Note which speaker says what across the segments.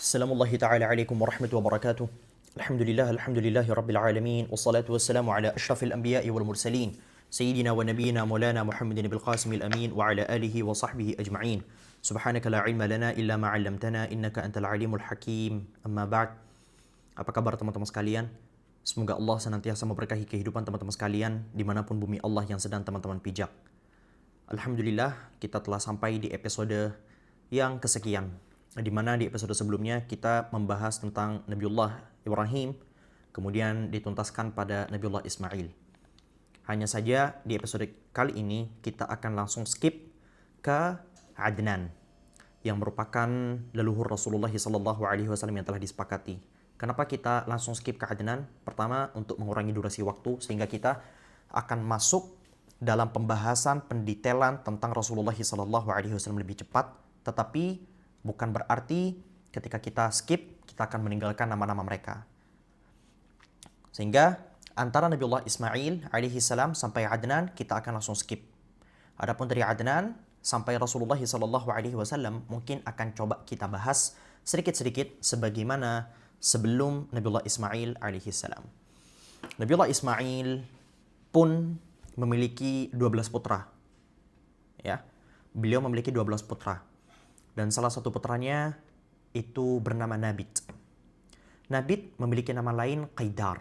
Speaker 1: Assalamualaikum ta'ala alaikum warahmatullahi wabarakatuh. Alhamdulillahi rabbil alamin. Wassalatu wassalamu ala ashrafil anbiya'i wal mursalin. Sayyidina wa nabiyina maulana Muhammadin bil qasimil amin wa ala alihi wa sahbihi ajma'in. Subhanaka la ilma lana illa ma 'allamtana innaka antal alimul hakim. Amma ba'd. Apa kabar teman-teman sekalian? Semoga Allah senantiasa memberkahi kehidupan teman-teman sekalian dimanapun bumi Allah yang sedang teman-teman pijak. Alhamdulillah, kita telah sampai di episode yang kesekian, di mana di episode sebelumnya kita membahas tentang Nabiullah Ibrahim, kemudian dituntaskan pada Nabiullah Ismail. Hanya saja di episode kali ini kita akan langsung skip ke Adnan, yang merupakan leluhur Rasulullah SAW yang telah disepakati. Kenapa kita langsung skip ke Adnan? Pertama, untuk mengurangi durasi waktu, sehingga kita akan masuk dalam pembahasan pendetailan tentang Rasulullah SAW lebih cepat, tetapi bukan berarti ketika kita skip, kita akan meninggalkan nama-nama mereka. Sehingga antara Nabiullah Ismail alaihi salam sampai Adnan, kita akan langsung skip. Adapun dari Adnan sampai Rasulullah SAW, mungkin akan coba kita bahas sedikit-sedikit sebagaimana sebelum Nabiullah Ismail alaihi salam. Nabiullah Ismail pun memiliki 12 putra. Ya. Beliau memiliki 12 putra. Dan salah satu putranya itu bernama Nabit. Nabit memiliki nama lain Qaidar.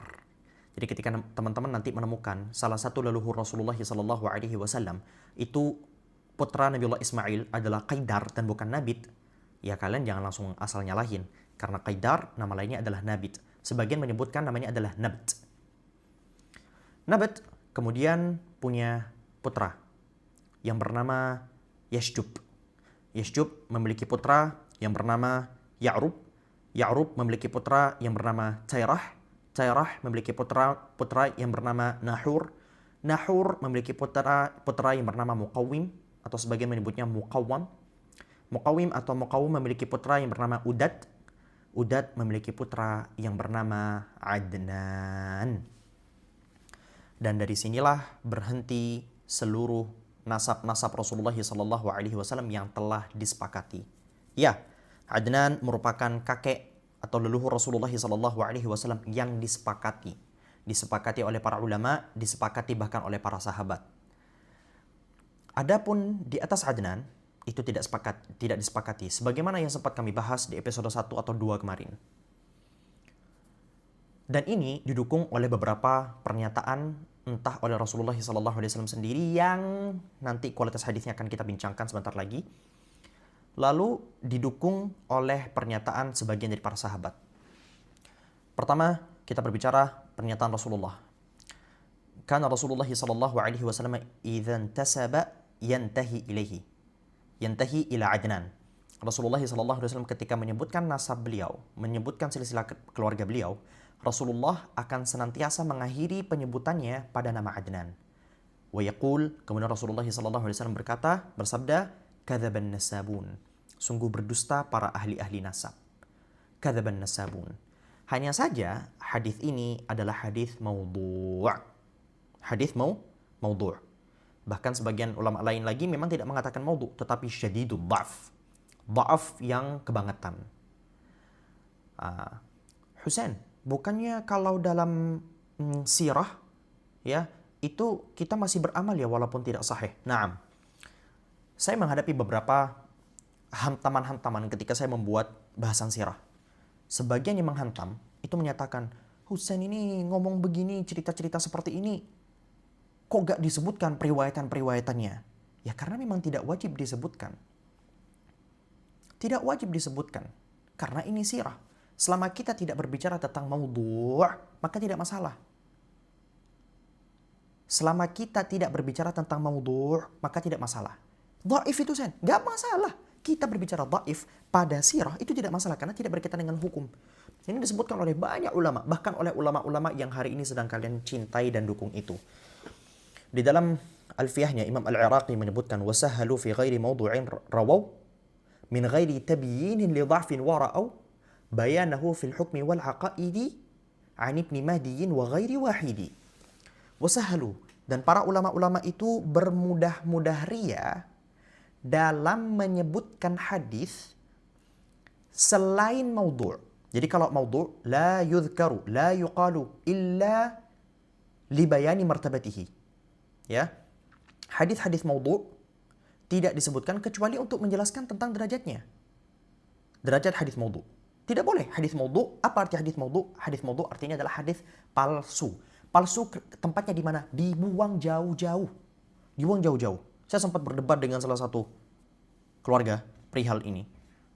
Speaker 1: Jadi ketika teman-teman nanti menemukan salah satu leluhur Rasulullah SAW, itu putra Nabiullah Ismail adalah Qaidar dan bukan Nabit, ya kalian jangan langsung asal nyalahin. Karena Qaidar nama lainnya adalah Nabit. Sebagian menyebutkan namanya adalah Nabt. Nabat kemudian punya putra yang bernama Yashjub. Yashjub memiliki putra yang bernama Ya'rub. Ya'rub memiliki putra yang bernama Tayrah. Tayrah memiliki putra yang bernama Nahur. Nahur memiliki putra yang bernama Muqawwim, atau sebagian menyebutnya Muqawwam. Muqawwim atau Muqawwim memiliki putra yang bernama Udad. Udad memiliki putra yang bernama Adnan. Dan dari sinilah berhenti seluruh nasab-nasab Rasulullah SAW yang telah disepakati. Ya, Adnan merupakan kakek atau leluhur Rasulullah SAW yang disepakati. Disepakati oleh para ulama, disepakati bahkan oleh para sahabat. Adapun di atas Adnan, itu tidak disepakati. Sebagaimana yang sempat kami bahas di episode 1 atau 2 kemarin. Dan ini didukung oleh beberapa pernyataan entah oleh Rasulullah SAW sendiri yang nanti kualitas hadisnya akan kita bincangkan sebentar lagi. Lalu didukung oleh pernyataan sebagian dari para sahabat. Pertama, kita berbicara pernyataan Rasulullah. Karena Rasulullah SAW idza intasaba yantahi ilaihi. Yantahi ila Adnan. Rasulullah SAW ketika menyebutkan nasab beliau, menyebutkan silsilah keluarga beliau, Rasulullah akan senantiasa mengakhiri penyebutannya pada nama Adnan. Wa yaqul, kemudian Rasulullah SAW bersabda, kadzaban nasabun. Sungguh berdusta para ahli-ahli nasab. Kadzaban nasabun. Hanya saja hadis ini adalah hadis maudhu'. Hadis maudhu'. Bahkan sebagian ulama lain lagi memang tidak mengatakan maudhu', tetapi syadidud dha'f. Dha'af yang kebangetan. Husain, bukannya kalau dalam sirah ya itu kita masih beramal ya walaupun tidak sahih. Naam. Saya menghadapi beberapa hantaman-hantaman ketika saya membuat bahasan sirah. Sebagian yang menghantam itu menyatakan, Husain ini ngomong begini, cerita-cerita seperti ini, kok gak disebutkan periwayatan-periwayatannya? Ya karena memang tidak wajib disebutkan. Tidak wajib disebutkan. Karena ini sirah. Selama kita tidak berbicara tentang maudhu', maka tidak masalah. Selama kita tidak berbicara tentang maudhu', maka tidak masalah. Dhaif itu Sen, gak masalah. Kita berbicara dhaif pada sirah itu tidak masalah karena tidak berkaitan dengan hukum. Ini disebutkan oleh banyak ulama, bahkan oleh ulama-ulama yang hari ini sedang kalian cintai dan dukung itu. Di dalam Alfiyahnya Imam Al-Iraqi menyebutkan wasahhalu fi ghairi mawdu'in rawaw min ghairi tabyinin li dha'fin wa ra'aw bayanahu fil hukmi wal aqaidi an ibni mahdiyin wa ghairi wahidi. Wasahhalu, dan para ulama-ulama itu bermudah-mudah ria dalam menyebutkan hadis selain maudhu'. Jadi kalau maudhu' la yudhkaru, la yuqalu illa li bayani martabatihi. Ya. Hadis-hadis maudhu' tidak disebutkan kecuali untuk menjelaskan tentang derajatnya. Derajat hadis maudhu'. Tidak boleh hadis maudhu'. Apa arti hadis maudhu'? Hadis maudhu' artinya adalah hadis palsu. Palsu tempatnya di mana? Dibuang jauh-jauh. Dibuang jauh-jauh. Saya sempat berdebat dengan salah satu keluarga perihal ini.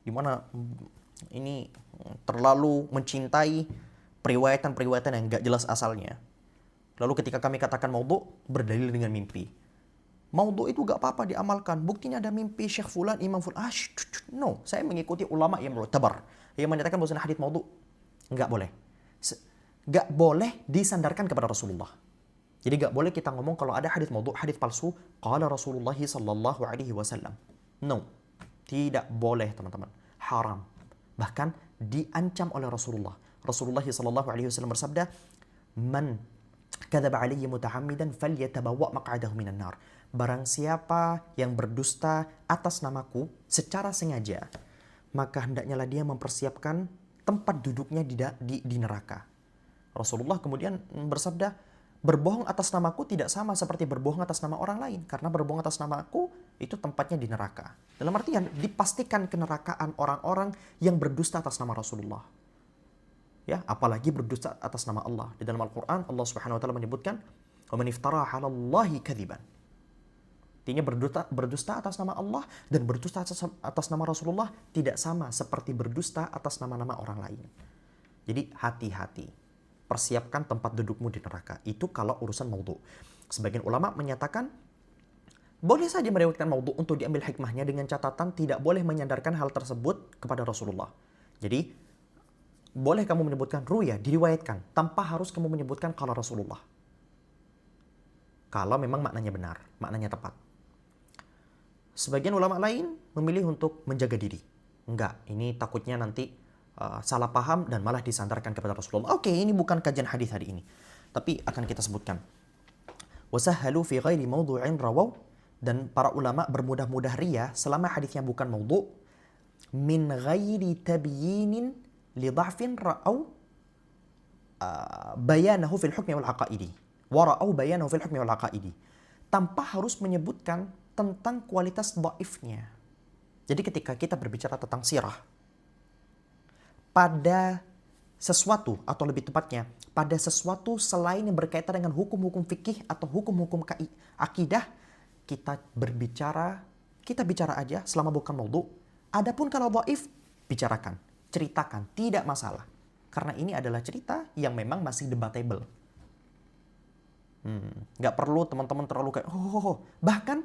Speaker 1: Di mana ini terlalu mencintai periwayatan-periwayatan yang gak jelas asalnya. Lalu ketika kami katakan maudhu', berdalil dengan mimpi. Maudhu' itu gak apa-apa diamalkan. Buktinya ada mimpi Syekh Fulan, Imam Fulan. No, saya mengikuti ulama yang mu'tabar, yang menyatakan bahwa hadits maudhu' gak boleh. Gak boleh disandarkan kepada Rasulullah. Jadi gak boleh kita ngomong kalau ada hadits maudhu', hadits palsu, qala Rasulullah sallallahu alaihi wasallam. No, tidak boleh teman-teman. Haram. Bahkan diancam oleh Rasulullah. Rasulullah sallallahu alaihi wasallam bersabda, "Man kadzaba alayya muta'ammidan falyatabawwa maq'adahu minan nar." Barang siapa yang berdusta atas namaku secara sengaja, maka hendaknyalah dia mempersiapkan tempat duduknya di neraka. Rasulullah kemudian bersabda, berbohong atas namaku tidak sama seperti berbohong atas nama orang lain. Karena berbohong atas namaku itu tempatnya di neraka. Dalam artian dipastikan kenerakaan orang-orang yang berdusta atas nama Rasulullah. Ya, apalagi berdusta atas nama Allah. Di dalam Al-Quran Allah Subhanahu wa taala menyebutkan, "Wa man iftara 'ala Allahi kadziban." Artinya berdusta atas nama Allah dan berdusta atas nama Rasulullah tidak sama seperti berdusta atas nama-nama orang lain. Jadi hati-hati. Persiapkan tempat dudukmu di neraka. Itu kalau urusan maudhu'. Sebagian ulama menyatakan boleh saja meriwayatkan maudhu' untuk diambil hikmahnya dengan catatan tidak boleh menyandarkan hal tersebut kepada Rasulullah. Jadi boleh kamu menyebutkan ruya, diriwayatkan, tanpa harus kamu menyebutkan kalau Rasulullah. Kalau memang maknanya benar, maknanya tepat. Sebagian ulama lain memilih untuk menjaga diri. Enggak, ini takutnya nanti salah paham dan malah disandarkan kepada Rasulullah. Oke, ini bukan kajian hadis hari ini. Tapi akan kita sebutkan. Wasahhalu fi ghairi mawdu'in rawaw, dan para ulama bermudah-mudah ria selama hadisnya bukan maudhu' min ghairi tabyinin li dha'fin ra'au bayanahu fil hukmi wal aqaidi. Wa ra'au bayanahu fil hukmi wal aqaidi. Tanpa harus menyebutkan tentang kualitas dhaifnya. Jadi ketika kita berbicara tentang sirah, pada sesuatu, atau lebih tepatnya, pada sesuatu selain yang berkaitan dengan hukum-hukum fikih atau hukum-hukum akidah, kita bicara aja selama bukan maudhu'. Adapun kalau dhaif, bicarakan, ceritakan, tidak masalah. Karena ini adalah cerita yang memang masih debatable. Nggak perlu teman-teman terlalu kayak, bahkan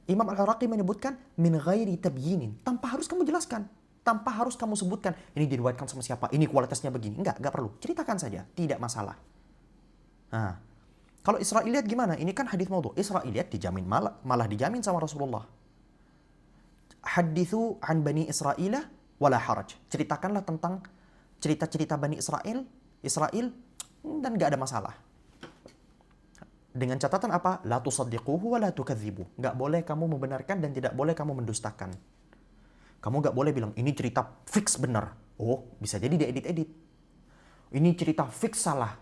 Speaker 1: Imam Al-Iraqi menyebutkan min ghairi tabyinin, tanpa harus kamu jelaskan. Tanpa harus kamu sebutkan, ini diriwayatkan sama siapa, ini kualitasnya begini. Enggak perlu. Ceritakan saja, tidak masalah. Nah, kalau Israiliyat gimana? Ini kan hadis maudhu'. Israiliyat dijamin malah dijamin sama Rasulullah. Hadithu an Bani Israila wala haraj. Ceritakanlah tentang cerita-cerita Bani Israel, dan enggak ada masalah. Dengan catatan apa? La tusaddiquhu wa la tukadzibu. Enggak boleh kamu membenarkan dan tidak boleh kamu mendustakan. Kamu gak boleh bilang, ini cerita fix benar. Oh, bisa jadi diedit-edit. Ini cerita fix salah.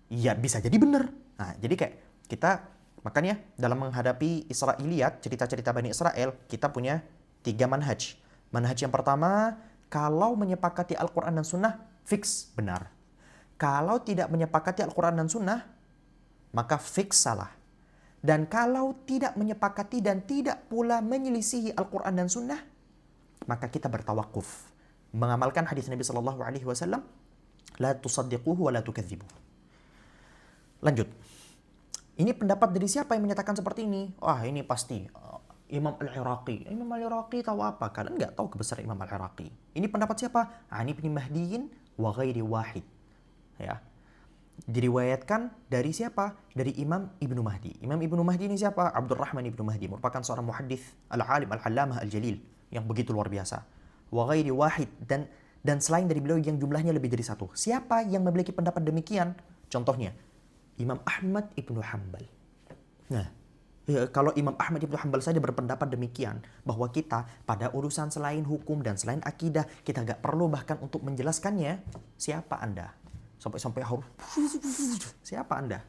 Speaker 1: Ya, bisa jadi benar. Nah, jadi kayak kita, makanya dalam menghadapi Israiliyat, cerita-cerita Bani Israel, kita punya 3 manhaj. Manhaj yang pertama, kalau menyepakati Al-Quran dan Sunnah, fix benar. Kalau tidak menyepakati Al-Quran dan Sunnah, maka fix salah. Dan kalau tidak menyepakati dan tidak pula menyelisihi Al-Quran dan Sunnah, maka kita bertawakuf, mengamalkan hadis Nabi sallallahu alaihi wasallam, la tusaddiquhu wa la tukadzibu. Lanjut. Ini pendapat dari siapa yang menyatakan seperti ini? Wah, ini pasti Imam Al-Iraqi. Imam Al-Iraqi tahu apa? Kalian enggak tahu kebesaran Imam Al-Iraqi. Ini pendapat siapa? Ani bin Mahdiin wa ghairi wahid. Ya. Diriwayatkan dari siapa? Dari Imam Ibnu Mahdi. Imam Ibnu Mahdi ini siapa? Abdurrahman Ibnu Mahdi, merupakan seorang muhaddits al-alim al-allamah al-jalil yang begitu luar biasa. Wa ghairi wahid, dan selain dari beliau yang jumlahnya lebih dari satu. Siapa yang memiliki pendapat demikian? Contohnya Imam Ahmad Ibnu Hanbal. Nah, Ya, kalau Imam Ahmad Ibn Hanbal saja berpendapat demikian, bahwa kita pada urusan selain hukum dan selain akidah, kita gak perlu bahkan untuk menjelaskannya, siapa Anda? Sampai-sampai harus, siapa Anda?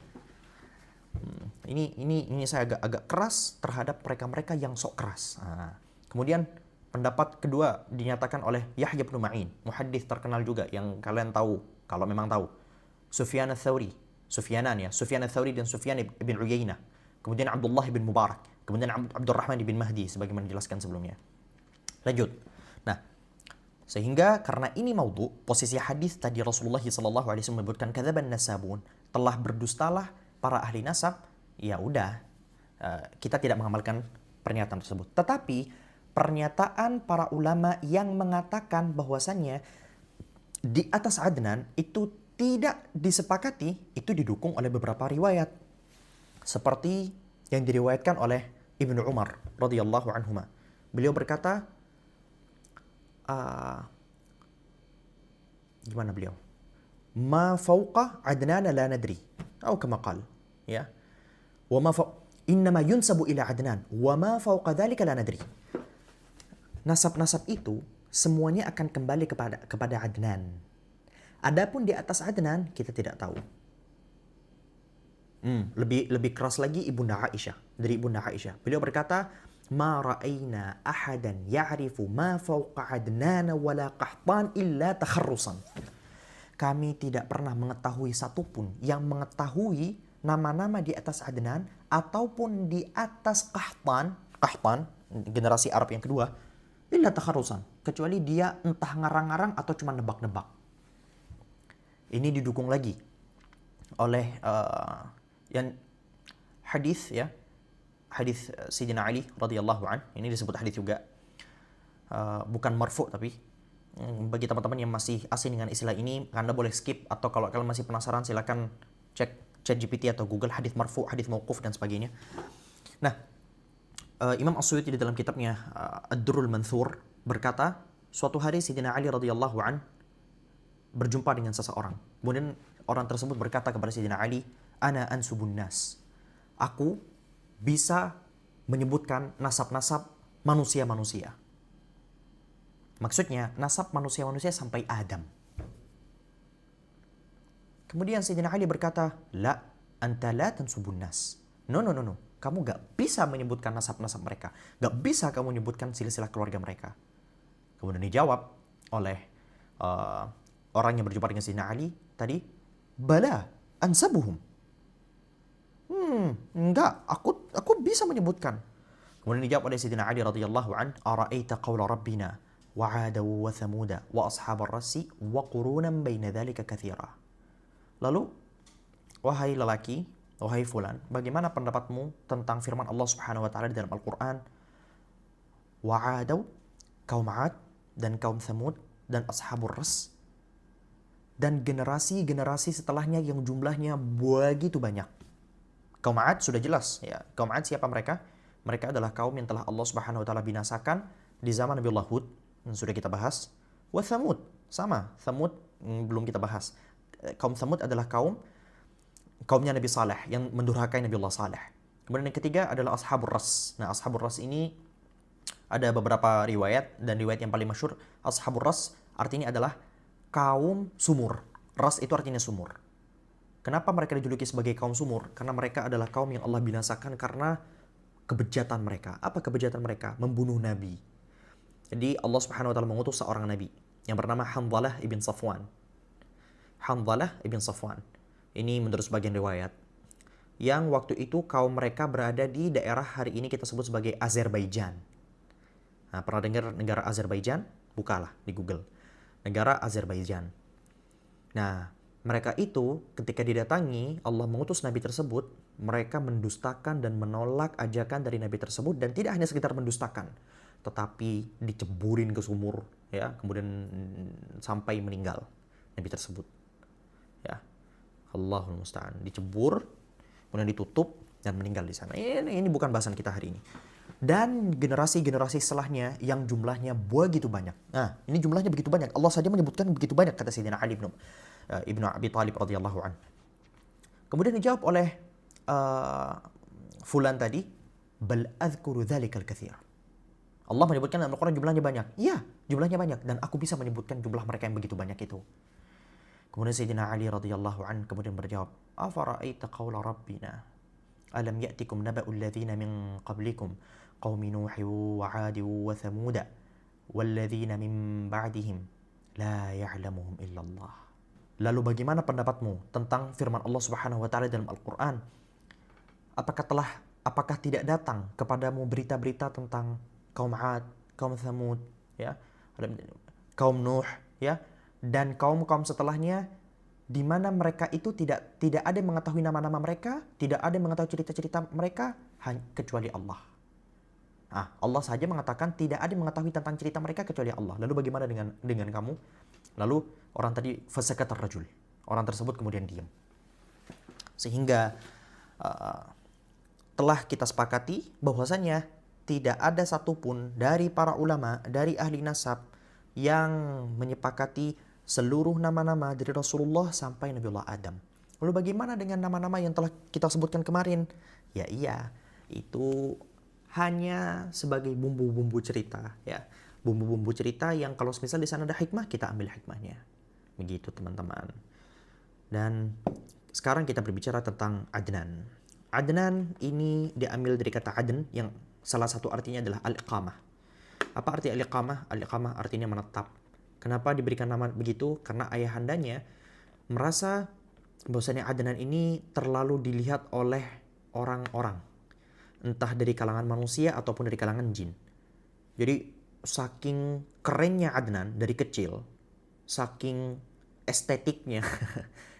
Speaker 1: Ini saya agak keras terhadap mereka-mereka yang sok keras. Nah, kemudian pendapat kedua dinyatakan oleh Yahya bin Ma'in, muhaddits terkenal juga yang kalian tahu, kalau memang tahu. Sufyan ats-Tsauri, Sufyan ats-Tsauri dan Sufyan ibn Uyainah. Kemudian Abdullah bin Mubarak, kemudian Abdurrahman bin Mahdi sebagaimana dijelaskan sebelumnya. Lanjut. Nah, sehingga karena ini maudhu, posisi hadis tadi Rasulullah SAW menyebutkan kadzaban nasabun, telah berdustalah para ahli nasab, ya udah, kita tidak mengamalkan pernyataan tersebut. Tetapi pernyataan para ulama yang mengatakan bahwasannya di atas Adnan itu tidak disepakati, itu didukung oleh beberapa riwayat. Seperti yang diriwayatkan oleh Ibnu Umar radhiyallahu anhuma. Beliau berkata, gimana beliau? Ma fauqa Adnan la nadri. Atau kama qal, ya. Wa ma innama yunsabu ila Adnan wa ma fauqa dzalika la nadri. Nasab-nasab itu semuanya akan kembali kepada Adnan. Adapun di atas Adnan kita tidak tahu. Lebih keras lagi Ibunda Aisyah, dari Ibunda Aisyah. Beliau berkata, "Ma ra'ayna ahadan ya'rifu ma fawqa Adnan wala Qahtan illa takharrusan." Kami tidak pernah mengetahui satupun yang mengetahui nama-nama di atas Adnan ataupun di atas Qahtan, generasi Arab yang kedua, illa takharrusan, kecuali dia entah ngarang-ngarang atau cuma nebak-nebak. Ini didukung lagi oleh yang hadis Sayyidina Ali radhiyallahu an. Ini disebut hadis juga, bukan marfu, tapi bagi teman-teman yang masih asing dengan istilah ini, Anda boleh skip, atau kalau kalian masih penasaran silakan cek ChatGPT atau Google hadis marfu, hadis mauquf dan sebagainya. Nah, Imam As-Suyuti di dalam kitabnya Ad-Durrul Manthur berkata, suatu hari Sayyidina Ali radhiyallahu an berjumpa dengan seseorang. Kemudian orang tersebut berkata kepada Sayyidina Ali, "Ana ansubun nas." Aku bisa menyebutkan nasab-nasab manusia-manusia. Maksudnya, nasab manusia-manusia sampai Adam. Kemudian Sayyidina Ali berkata, "La, anta la tansubun nas." No. Kamu gak bisa menyebutkan nasab-nasab mereka. Gak bisa kamu menyebutkan silsilah keluarga mereka. Kemudian dijawab oleh orang yang berjumpa dengan Sayyidina Ali tadi, "Bala, ansabuhum." Enggak, aku bisa menyebutkan. Kemudian dijawab oleh Sayyidina Ali radhiyallahu an, "Ara'aita qawla rabbina wa 'ada wa thamuda wa ashabar rasi wa qurunan baina dzalika katsira." Lalu, wahai lelaki, wahai fulan, bagaimana pendapatmu tentang firman Allah Subhanahu wa taala di dalam Al-Qur'an? Wa 'ada, kaum 'Ad dan kaum Thamud dan ashabur ras dan generasi-generasi setelahnya yang jumlahnya begitu banyak. Kaum 'Ad sudah jelas, ya. Kaum 'Ad siapa mereka? Mereka adalah kaum yang telah Allah Subhanahu wa taala binasakan di zaman Nabi Hud, yang sudah kita bahas. Wa Thamud, sama. Thamud belum kita bahas. Kaum Thamud adalah kaumnya Nabi Saleh yang mendurhakai Nabi Allah Saleh. Kemudian yang ketiga adalah Ashabur Ras. Nah, Ashabur Ras ini ada beberapa riwayat, dan riwayat yang paling masyhur, Ashabur Ras artinya adalah kaum sumur. Ras itu artinya sumur. Kenapa mereka dijuluki sebagai kaum sumur? Karena mereka adalah kaum yang Allah binasakan karena kebejatan mereka. Apa kebejatan mereka? Membunuh Nabi. Jadi Allah Subhanahu wa taala mengutus seorang nabi yang bernama Hanzalah ibn Safwan. Ini menurut sebagian riwayat, yang waktu itu kaum mereka berada di daerah hari ini kita sebut sebagai Azerbaijan. Nah, pernah dengar negara Azerbaijan? Bukalah di Google. Negara Azerbaijan. Nah, mereka itu ketika didatangi, Allah mengutus nabi tersebut, mereka mendustakan dan menolak ajakan dari nabi tersebut, dan tidak hanya sekedar mendustakan, tetapi diceburin ke sumur, ya, kemudian sampai meninggal nabi tersebut. Ya. Allahul musta'an, dicebur, kemudian ditutup dan meninggal di sana. Ini bukan bahasan kita hari ini. Dan generasi-generasi setelahnya yang jumlahnya begitu banyak. Nah, ini jumlahnya begitu banyak. Allah saja menyebutkan begitu banyak, kata Sayyidina Ali ibnu Abi Thalib radhiyallahu an. Kemudian dijawab oleh fulan tadi, bal adhkuru dzalikal katsir. Allah menyebutkan dalam Al-Quran jumlahnya banyak. Iya, jumlahnya banyak. Dan aku bisa menyebutkan jumlah mereka yang begitu banyak itu. Kemudian Sayyidina Ali radhiyallahu an kemudian berjawab, afara'aita qawla rabbina alam ya'tikum naba'ul ladzina min qablikum qaumi nuhi wa 'adi wa thamuda walladzina min ba'dihim la ya'lamuhum illallah. Lalu bagaimana pendapatmu tentang firman Allah Subhanahu wa taala dalam Al-Qur'an? Apakah tidak datang kepadamu berita-berita tentang kaum 'Ad, kaum Thamud, ya, kaum Nuh, ya, dan kaum-kaum setelahnya, di mana mereka itu tidak ada yang mengetahui nama-nama mereka, tidak ada yang mengetahui cerita-cerita mereka, kecuali Allah. Allah saja mengatakan tidak ada yang mengetahui tentang cerita mereka kecuali Allah. Lalu bagaimana dengan kamu? Lalu orang tadi fasakatar rajul. Orang tersebut kemudian diam. Sehingga telah kita sepakati bahwasanya tidak ada satupun dari para ulama, dari ahli nasab yang menyepakati seluruh nama-nama dari Rasulullah sampai Nabiullah Adam. Lalu bagaimana dengan nama-nama yang telah kita sebutkan kemarin? Ya iya, itu hanya sebagai bumbu-bumbu cerita, ya. Bumbu-bumbu cerita yang kalau misal di sana ada hikmah, kita ambil hikmahnya. Begitu teman-teman. Dan sekarang kita berbicara tentang Adnan. Adnan ini diambil dari kata Adn yang salah satu artinya adalah al-iqamah. Apa arti al-iqamah? Al-iqamah artinya menetap. Kenapa diberikan nama begitu? Karena ayahandanya merasa bahwasanya Adnan ini terlalu dilihat oleh orang-orang. Entah dari kalangan manusia ataupun dari kalangan jin. Jadi saking kerennya Adnan dari kecil, saking estetiknya,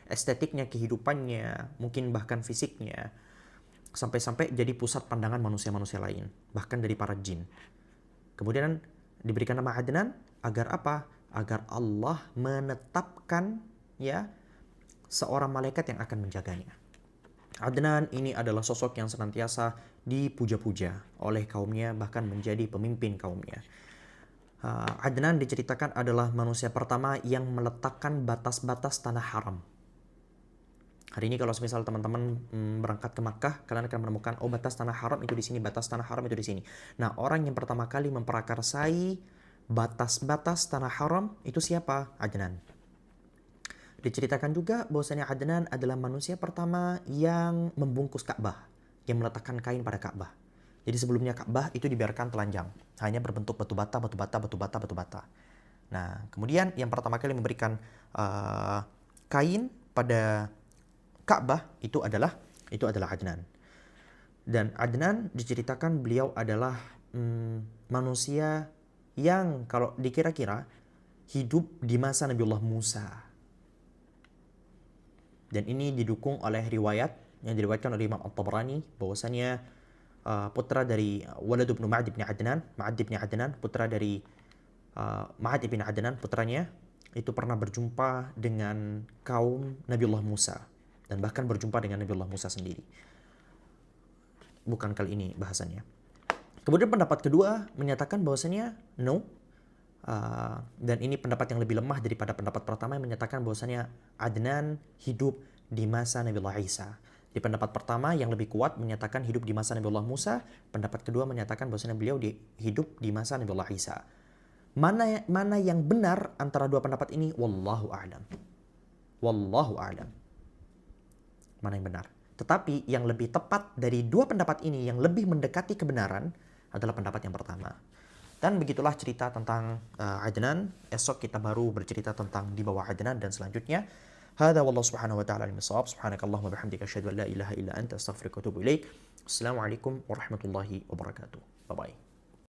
Speaker 1: estetiknya kehidupannya, mungkin bahkan fisiknya, sampai-sampai jadi pusat pandangan manusia-manusia lain, bahkan dari para jin. Kemudian diberikan nama Adnan agar apa? Agar Allah menetapkan, ya, seorang malaikat yang akan menjaganya. Adnan ini adalah sosok yang senantiasa dipuja-puja oleh kaumnya, bahkan menjadi pemimpin kaumnya. Adnan diceritakan adalah manusia pertama yang meletakkan batas-batas tanah haram. Hari ini kalau misal teman-teman berangkat ke Makkah, kalian akan menemukan batas tanah haram itu di sini, batas tanah haram itu di sini. Nah, orang yang pertama kali memprakarsai batas-batas tanah haram itu siapa? Adnan. Diceritakan juga bahwasanya Adnan adalah manusia pertama yang membungkus Ka'bah, yang meletakkan kain pada Ka'bah. Jadi sebelumnya Ka'bah itu dibiarkan telanjang, hanya berbentuk batu bata. Nah, kemudian yang pertama kali memberikan kain pada Ka'bah itu adalah Adnan. Dan Adnan diceritakan beliau adalah manusia yang kalau dikira-kira hidup di masa Nabiullah Musa. Dan ini didukung oleh riwayat yang diriwayatkan oleh Imam At-Tabrani bahwasanya putra dari Walad bin Ma'ad bin Adnan, putra dari Ma'ad bin Adnan, putranya itu pernah berjumpa dengan kaum Nabiullah Musa. Dan bahkan berjumpa dengan Nabiullah Musa sendiri. Bukan kali ini bahasannya. Kemudian pendapat kedua menyatakan bahwasanya no. Dan ini pendapat yang lebih lemah daripada pendapat pertama yang menyatakan bahwasanya Adnan hidup di masa Nabiullah Isa. Di pendapat pertama yang lebih kuat menyatakan hidup di masa Nabiullah Musa. Pendapat kedua menyatakan bahwasanya beliau hidup di masa Nabiullah Isa. Mana yang benar antara dua pendapat ini? Wallahu a'lam. Mana yang benar? Tetapi yang lebih tepat dari dua pendapat ini, yang lebih mendekati kebenaran adalah pendapat yang pertama. Dan begitulah cerita tentang Adnan. Esok kita baru bercerita tentang di bawah Adnan dan selanjutnya. Hada wallahu subhanahu wa ta'ala al-misawab. Subhanakallahumma bihamdika asyhadu an la ilaha illa anta astaghfiruka wa atubu ilaik. Assalamualaikum warahmatullahi wabarakatuh. Bye bye.